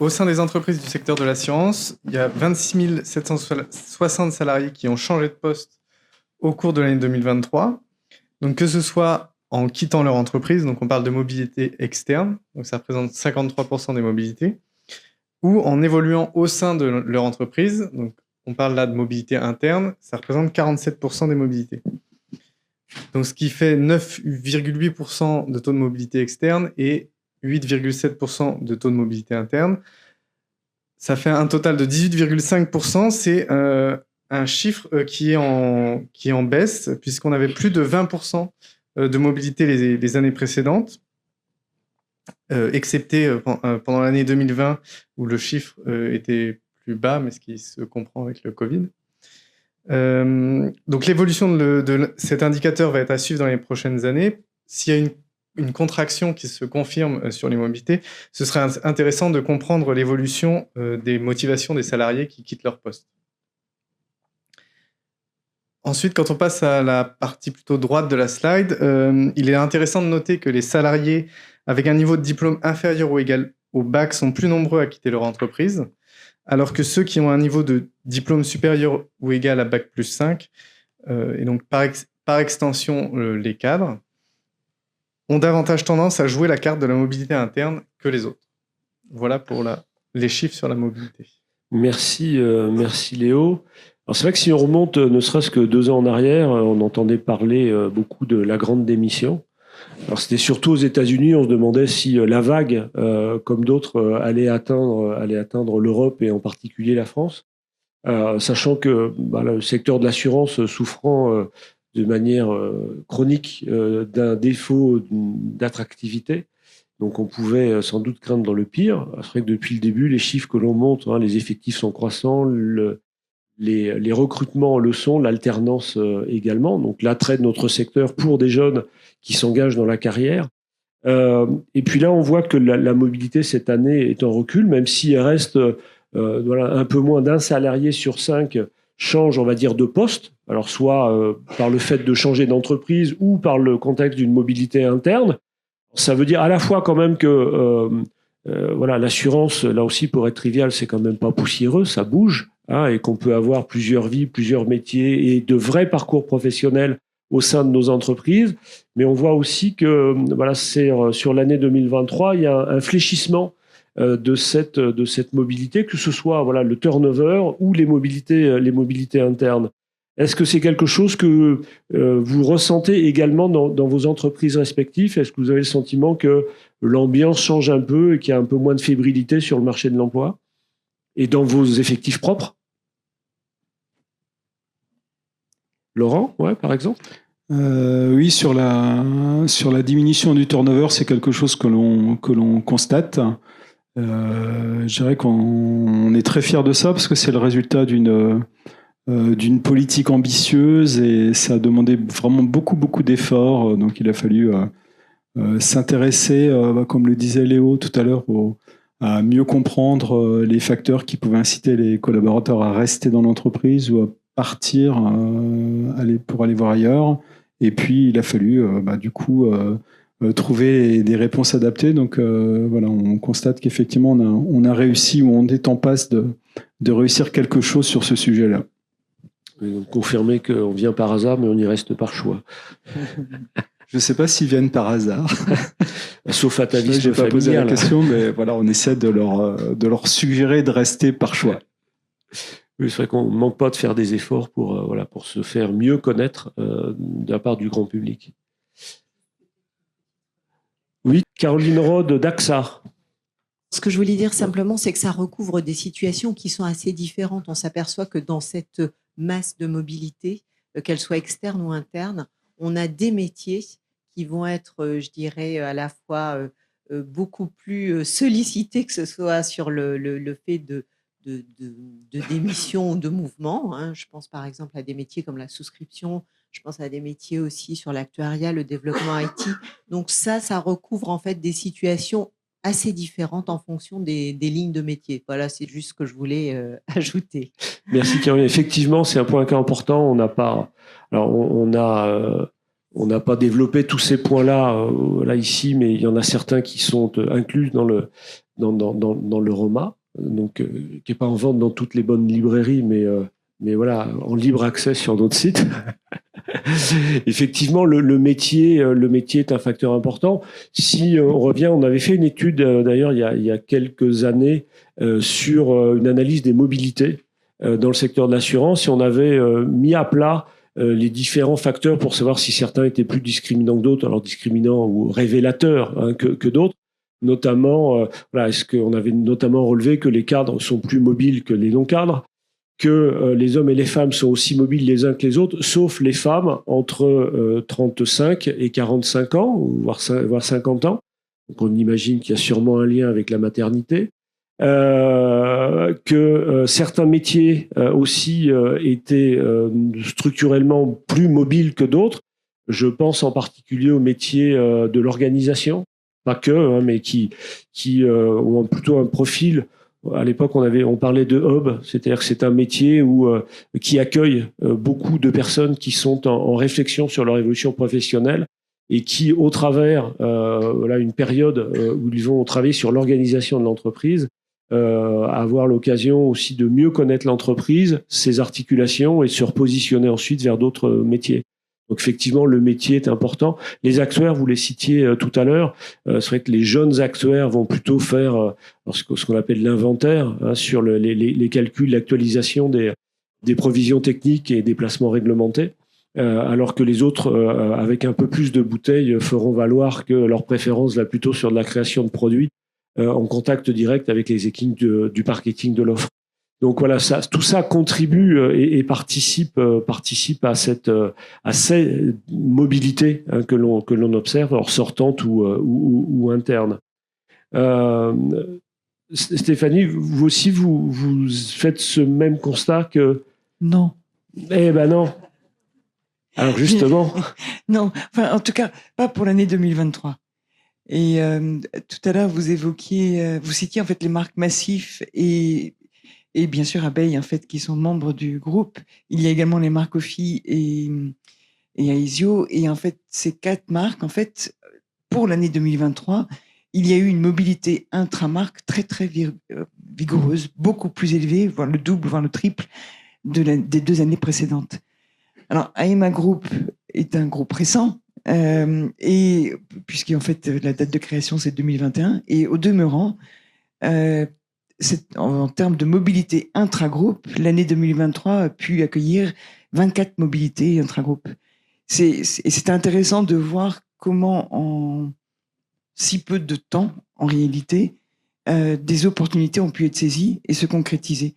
au sein des entreprises du secteur de l'assurance, il y a 26 760 salariés qui ont changé de poste au cours de l'année 2023. Donc, que ce soit en quittant leur entreprise, donc on parle de mobilité externe, donc ça représente 53% des mobilités, ou en évoluant au sein de leur entreprise, donc on parle là de mobilité interne, ça représente 47% des mobilités. Donc, ce qui fait 9,8% de taux de mobilité externe et 8,7% de taux de mobilité interne. Ça fait un total de 18,5%. C'est un chiffre qui est en baisse, puisqu'on avait plus de 20% de mobilité les années précédentes, excepté pendant l'année 2020, où le chiffre était plus bas, mais ce qui se comprend avec le Covid. Donc l'évolution de cet indicateur va être à suivre dans les prochaines années. S'il y a une contraction qui se confirme sur les mobilités, ce serait intéressant de comprendre l'évolution des motivations des salariés qui quittent leur poste. Ensuite, quand on passe à la partie plutôt droite de la slide, il est intéressant de noter que les salariés avec un niveau de diplôme inférieur ou égal au bac sont plus nombreux à quitter leur entreprise, alors que ceux qui ont un niveau de diplôme supérieur ou égal à bac plus 5, et donc par extension les cadres, ont davantage tendance à jouer la carte de la mobilité interne que les autres. Voilà pour les chiffres sur la mobilité. Merci Léo. Alors c'est vrai que si on remonte ne serait-ce que 2 ans en arrière, on entendait parler beaucoup de la grande démission. Alors c'était surtout aux États-Unis, on se demandait si la vague, comme d'autres, allait atteindre l'Europe et en particulier la France, sachant que le secteur de l'assurance souffrant de manière chronique d'un défaut d'attractivité. Donc on pouvait sans doute craindre le pire. C'est vrai que depuis le début, les chiffres que l'on monte, les effectifs sont croissants, les recrutements le sont, l'alternance également. Donc l'attrait de notre secteur pour des jeunes qui s'engagent dans la carrière. Et puis là, on voit que la mobilité cette année est en recul, même si elle reste un peu moins d'un salarié sur 5 change, on va dire, de poste. Alors soit par le fait de changer d'entreprise ou par le contexte d'une mobilité interne. Ça veut dire à la fois quand même que l'assurance, là aussi pour être trivial, c'est quand même pas poussiéreux, ça bouge, et qu'on peut avoir plusieurs vies, plusieurs métiers et de vrais parcours professionnels au sein de nos entreprises. Mais on voit aussi que sur l'année 2023, il y a un fléchissement de cette mobilité, que ce soit le turnover ou les mobilités internes. Est-ce que c'est quelque chose que vous ressentez également dans vos entreprises respectives? Est-ce que vous avez le sentiment que l'ambiance change un peu et qu'il y a un peu moins de fébrilité sur le marché de l'emploi et dans vos effectifs propres? Laurent, par exemple? Oui, sur la diminution du turnover, c'est quelque chose que l'on constate. Je dirais qu'on est très fiers de ça parce que c'est le résultat d'une politique ambitieuse et ça a demandé vraiment beaucoup d'efforts. Donc il a fallu s'intéresser, comme le disait Léo tout à l'heure, à mieux comprendre les facteurs qui pouvaient inciter les collaborateurs à rester dans l'entreprise ou à partir pour aller voir ailleurs. Et puis il a fallu trouver des réponses adaptées. Donc on constate qu'effectivement on a réussi ou on est en passe de réussir quelque chose sur ce sujet-là. Donc, confirmer qu'on vient par hasard, mais on y reste par choix. Je ne sais pas s'ils viennent par hasard. Sauf atavisme familial. Je n'ai pas posé la question, mais on essaie de leur suggérer de rester par choix. Oui, c'est vrai qu'on ne manque pas de faire des efforts pour se faire mieux connaître de la part du grand public. Oui, Caroline Rode d'AXA. Ce que je voulais dire simplement, c'est que ça recouvre des situations qui sont assez différentes. On s'aperçoit que dans cette masse de mobilité, qu'elle soit externe ou interne, on a des métiers qui vont être, je dirais, à la fois beaucoup plus sollicités, que ce soit sur le fait de démission ou de mouvement. Je pense par exemple à des métiers comme la souscription, je pense à des métiers aussi sur l'actuariat, le développement IT. Donc ça recouvre en fait des situations assez différentes en fonction des lignes de métier. Voilà, c'est juste ce que je voulais ajouter. Merci Caroline. Effectivement, c'est un point important. On n'a pas... Alors, on a On n'a pas développé tous ces points-là là ici, mais il y en a certains qui sont inclus dans le ROMA, donc qui n'est pas en vente dans toutes les bonnes librairies, mais voilà, en libre accès sur notre site. Effectivement, le métier est un facteur important. Si on revient, on avait fait une étude d'ailleurs il y a quelques années sur une analyse des mobilités dans le secteur de l'assurance, et on avait mis à plat les différents facteurs pour savoir si certains étaient plus discriminants que d'autres, alors discriminants ou révélateurs que d'autres. Notamment, est-ce qu'on avait notamment relevé que les cadres sont plus mobiles que les non-cadres, que les hommes et les femmes sont aussi mobiles les uns que les autres, sauf les femmes entre 35 et 45 ans, voire 50 ans. Donc on imagine qu'il y a sûrement un lien avec la maternité. Que certains métiers aussi étaient structurellement plus mobiles que d'autres. Je pense en particulier aux métiers de l'organisation, pas que, mais qui ont plutôt un profil. À l'époque, on parlait de hub, c'est-à-dire que c'est un métier qui accueille beaucoup de personnes qui sont en réflexion sur leur évolution professionnelle et qui, au travers une période où ils vont travailler sur l'organisation de l'entreprise, avoir l'occasion aussi de mieux connaître l'entreprise, ses articulations et se repositionner ensuite vers d'autres métiers. Donc effectivement, le métier est important. Les actuaires, vous les citiez tout à l'heure, c'est vrai que les jeunes actuaires vont plutôt faire ce qu'on appelle l'inventaire sur les calculs, l'actualisation des provisions techniques et des placements réglementés, alors que les autres, avec un peu plus de bouteilles, feront valoir que leur préférence va plutôt sur de la création de produits en contact direct avec les équipes du marketing de l'offre. Donc voilà, tout ça contribue et participe à cette mobilité que l'on observe, alors sortante ou interne. Stéphanie, vous aussi, vous faites ce même constat que... Non. Eh ben non. Alors justement... Non, enfin en tout cas, pas pour l'année 2023. Et tout à l'heure, vous citiez en fait les marques Massif et bien sûr Abeille, en fait, qui sont membres du groupe. Il y a également les marques Ophi et Aesio. Et en fait, ces 4 marques, en fait, pour l'année 2023, il y a eu une mobilité intramarque très, très vigoureuse, beaucoup plus élevée, voire le double, voire le triple des 2 années précédentes. Alors, AEMA Group est un groupe récent, et puisqu'en fait, la date de création, c'est 2021. Et au demeurant, en termes de mobilité intragroupe, l'année 2023 a pu accueillir 24 mobilités intragroupe. C'est intéressant de voir comment en si peu de temps, en réalité, des opportunités ont pu être saisies et se concrétiser.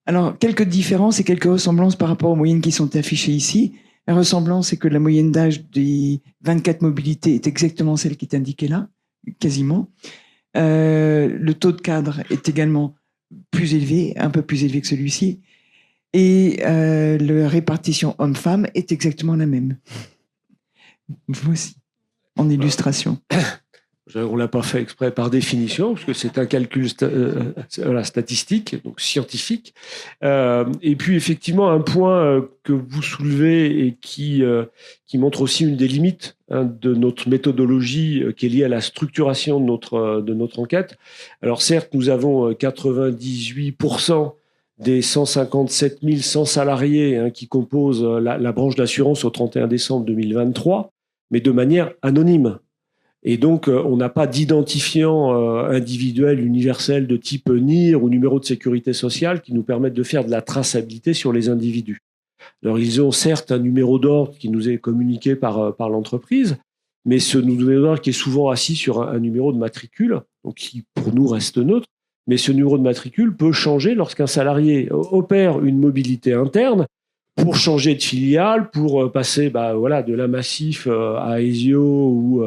Alors, quelques différences et quelques ressemblances par rapport aux moyennes qui sont affichées ici. La ressemblance, c'est que la moyenne d'âge des 24 mobilités est exactement celle qui est indiquée là, quasiment. Le taux de cadre est également plus élevé, un peu plus élevé que celui-ci. Et la répartition homme-femme est exactement la même. Voici, en illustration. On ne l'a pas fait exprès par définition, parce que c'est un calcul statistique, donc scientifique. Et puis, effectivement, un point que vous soulevez et qui montre aussi une des limites de notre méthodologie qui est liée à la structuration de notre enquête. Alors, certes, nous avons 98% des 157 100 salariés qui composent la branche d'assurance au 31 décembre 2023, mais de manière anonyme. Et donc, on n'a pas d'identifiant individuel, universel de type NIR ou numéro de sécurité sociale qui nous permettent de faire de la traçabilité sur les individus. Alors, ils ont certes un numéro d'ordre qui nous est communiqué par l'entreprise, mais ce numéro d'ordre qui est souvent assis sur un numéro de matricule, donc qui pour nous reste neutre, mais ce numéro de matricule peut changer lorsqu'un salarié opère une mobilité interne pour changer de filiale, pour passer de la Massif à Aesio ou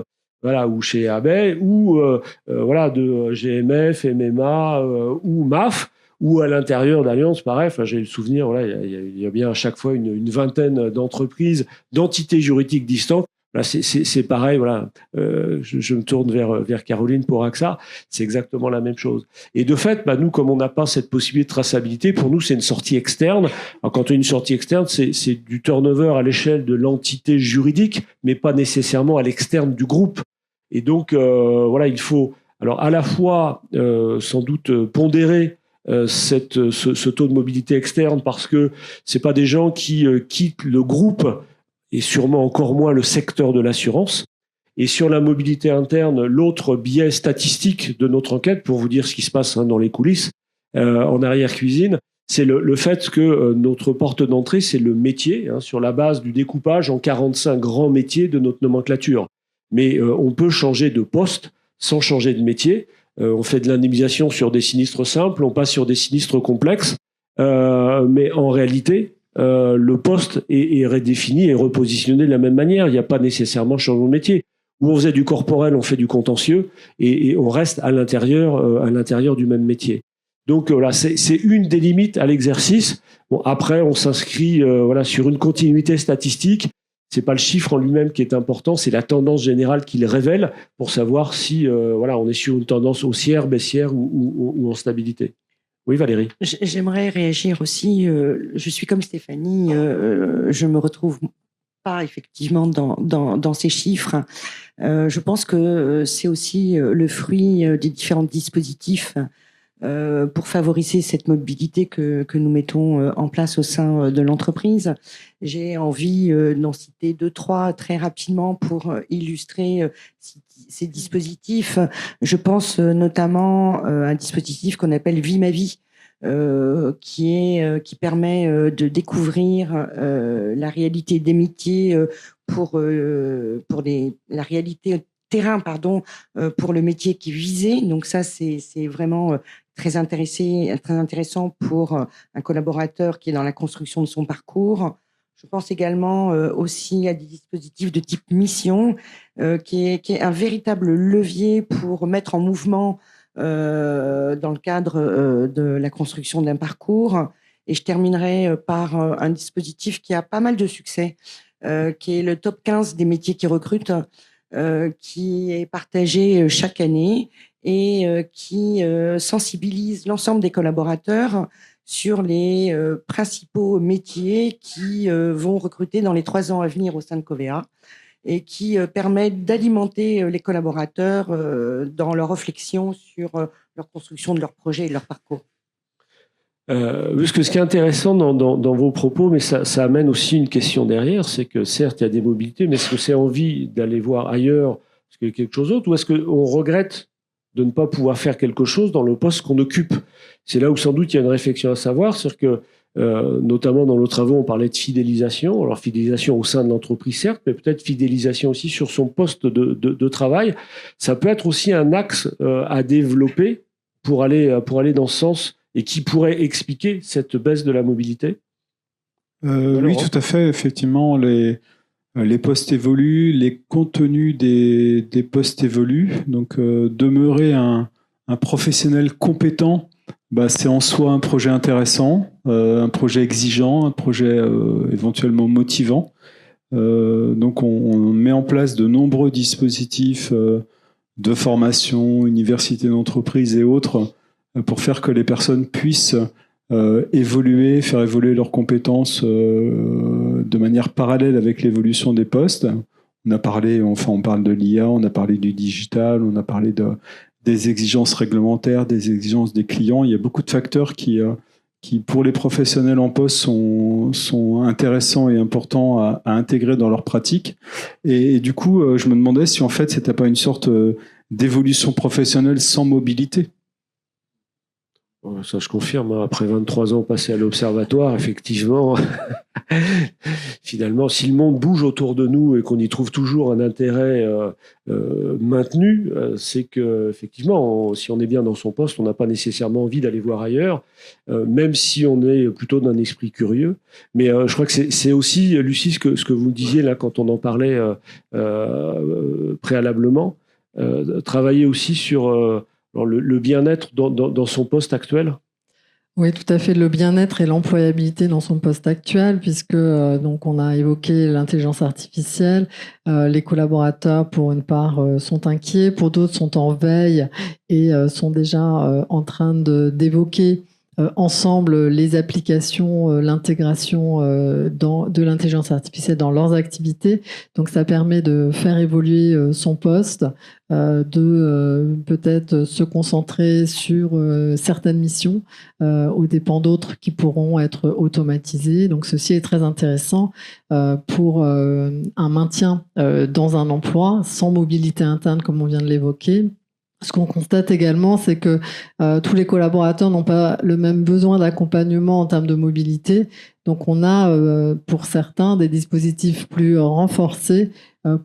chez Abeille, ou de GMF, MMA ou MAF, ou à l'intérieur d'Allianz, pareil. Enfin, j'ai le souvenir, il y a bien à chaque fois une vingtaine d'entreprises, d'entités juridiques distantes Voilà, c'est pareil. Voilà, je me tourne vers Caroline pour AXA. C'est exactement la même chose. Et de fait, nous, comme on n'a pas cette possibilité de traçabilité, pour nous, c'est une sortie externe. Alors, quand on a une sortie externe, c'est du turnover à l'échelle de l'entité juridique, mais pas nécessairement à l'externe du groupe. Et donc, voilà, il faut alors à la fois sans doute pondérer ce taux de mobilité externe, parce que c'est pas des gens qui quittent le groupe, et sûrement encore moins le secteur de l'assurance. Et sur la mobilité interne, l'autre biais statistique de notre enquête, pour vous dire ce qui se passe dans les coulisses, en arrière-cuisine, c'est le fait que notre porte d'entrée, c'est le métier, sur la base du découpage en 45 grands métiers de notre nomenclature. Mais on peut changer de poste sans changer de métier. On fait de l'indemnisation sur des sinistres simples, on passe sur des sinistres complexes. Mais en réalité, le poste est redéfini et repositionné de la même manière. Il n'y a pas nécessairement changement de métier. Où on faisait du corporel, on fait du contentieux et on reste à l'intérieur du même métier. Donc voilà, c'est une des limites à l'exercice. Bon, après, on s'inscrit sur une continuité statistique. C'est pas le chiffre en lui-même qui est important, c'est la tendance générale qu'il révèle pour savoir si on est sur une tendance haussière, baissière ou en stabilité. Oui, Valérie. J'aimerais réagir aussi. Je suis comme Stéphanie, je me retrouve pas effectivement dans ces chiffres. Je pense que c'est aussi le fruit des différents dispositifs pour favoriser cette mobilité que nous mettons en place au sein de l'entreprise. J'ai envie d'en citer 2-3 très rapidement pour illustrer ces dispositifs. Je pense notamment à un dispositif qu'on appelle Vie ma vie, qui permet de découvrir la réalité des métiers pour la réalité terrain, pour le métier qui est visé. Donc ça, c'est vraiment très intéressant pour un collaborateur qui est dans la construction de son parcours. Je pense également aussi à des dispositifs de type mission, qui est un véritable levier pour mettre en mouvement dans le cadre de la construction d'un parcours. Et je terminerai par un dispositif qui a pas mal de succès, qui est le top 15 des métiers qui recrutent, qui est partagé chaque année et qui sensibilise l'ensemble des collaborateurs sur les principaux métiers qui vont recruter dans les 3 ans à venir au sein de Covea et qui permet d'alimenter les collaborateurs dans leur réflexion sur leur construction de leur projet et de leur parcours. Parce que ce qui est intéressant dans vos propos, mais ça amène aussi une question derrière, c'est que certes, il y a des mobilités, mais est-ce que c'est envie d'aller voir ailleurs parce qu'il y a quelque chose d'autre, ou est-ce qu'on regrette de ne pas pouvoir faire quelque chose dans le poste qu'on occupe? C'est là où sans doute il y a une réflexion à savoir, c'est-à-dire que notamment dans nos travaux, on parlait de fidélisation. Alors fidélisation au sein de l'entreprise, certes, mais peut-être fidélisation aussi sur son poste de travail. Ça peut être aussi un axe à développer pour aller dans ce sens et qui pourrait expliquer cette baisse de la mobilité. Oui, tout à fait. Effectivement, les postes évoluent, les contenus des postes évoluent. Donc, demeurer un professionnel compétent, c'est en soi un projet intéressant, un projet exigeant, un projet éventuellement motivant. Donc, on met en place de nombreux dispositifs de formation, universités d'entreprise et autres, pour faire que les personnes puissent faire évoluer leurs compétences de manière parallèle avec l'évolution des postes. On parle de l'IA, on a parlé du digital, on a parlé des exigences réglementaires, des exigences des clients. Il y a beaucoup de facteurs qui pour les professionnels en poste, sont intéressants et importants à intégrer dans leur pratique. Et du coup, je me demandais si en fait, c'était pas une sorte d'évolution professionnelle sans mobilité. Ça, je confirme. Après 23 ans passés à l'Observatoire, effectivement, finalement, si le monde bouge autour de nous et qu'on y trouve toujours un intérêt maintenu, c'est que, effectivement, si on est bien dans son poste, on n'a pas nécessairement envie d'aller voir ailleurs, même si on est plutôt d'un esprit curieux. Mais je crois que c'est aussi, Lucie, ce que vous disiez là quand on en parlait préalablement, travailler aussi sur le bien-être dans son poste actuel. Oui, tout à fait. Le bien-être et l'employabilité dans son poste actuel, puisque donc on a évoqué l'intelligence artificielle. Les collaborateurs, pour une part, sont inquiets, pour d'autres, sont en veille et sont déjà en train d'évoquer ensemble les applications, l'intégration de l'intelligence artificielle dans leurs activités. Donc ça permet de faire évoluer son poste, de peut-être se concentrer sur certaines missions aux dépens d'autres qui pourront être automatisées. Donc ceci est très intéressant pour un maintien dans un emploi sans mobilité interne comme on vient de l'évoquer. Ce qu'on constate également, c'est que tous les collaborateurs n'ont pas le même besoin d'accompagnement en termes de mobilité. Donc on a pour certains des dispositifs plus renforcés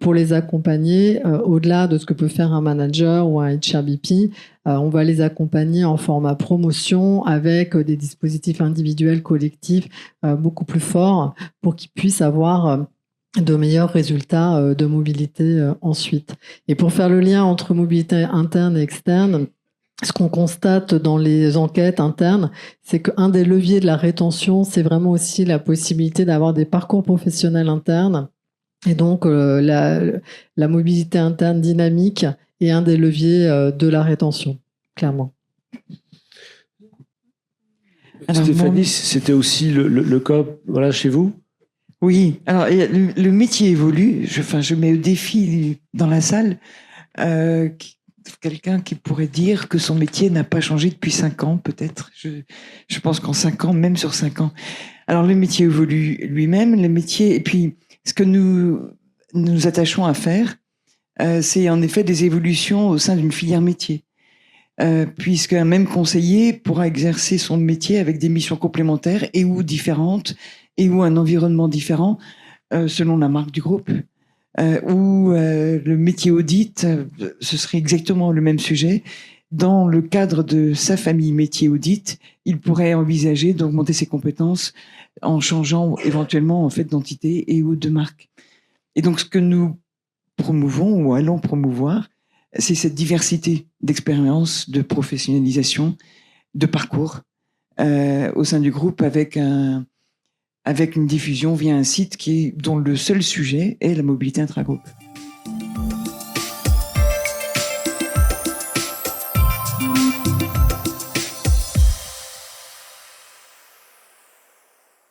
pour les accompagner au-delà de ce que peut faire un manager ou un HRBP. On va les accompagner en format promotion avec des dispositifs individuels, collectifs beaucoup plus forts pour qu'ils puissent avoir de meilleurs résultats de mobilité ensuite. Et pour faire le lien entre mobilité interne et externe, ce qu'on constate dans les enquêtes internes, c'est qu'un des leviers de la rétention, c'est vraiment aussi la possibilité d'avoir des parcours professionnels internes. Et donc, la mobilité interne dynamique est un des leviers de la rétention, clairement. Alors, Stéphanie, c'était aussi le cas voilà, chez vous? Oui, alors le métier évolue. Je mets au défi dans la salle quelqu'un qui pourrait dire que son métier n'a pas changé depuis 5 ans, peut-être. Je pense qu'en 5 ans, même sur 5 ans. Alors le métier évolue lui-même, les métiers, et puis ce que nous attachons à faire, c'est en effet des évolutions au sein d'une filière métier. Puisqu'un même conseiller pourra exercer son métier avec des missions complémentaires et ou différentes, et ou un environnement différent selon la marque du groupe. Ou le métier audit, ce serait exactement le même sujet. Dans le cadre de sa famille métier audit, il pourrait envisager d'augmenter ses compétences en changeant éventuellement en fait d'entité et ou de marque. Et donc ce que nous promouvons ou allons promouvoir, c'est cette diversité d'expériences, de professionnalisation, de parcours au sein du groupe avec une diffusion via un site dont le seul sujet est la mobilité intragroupe.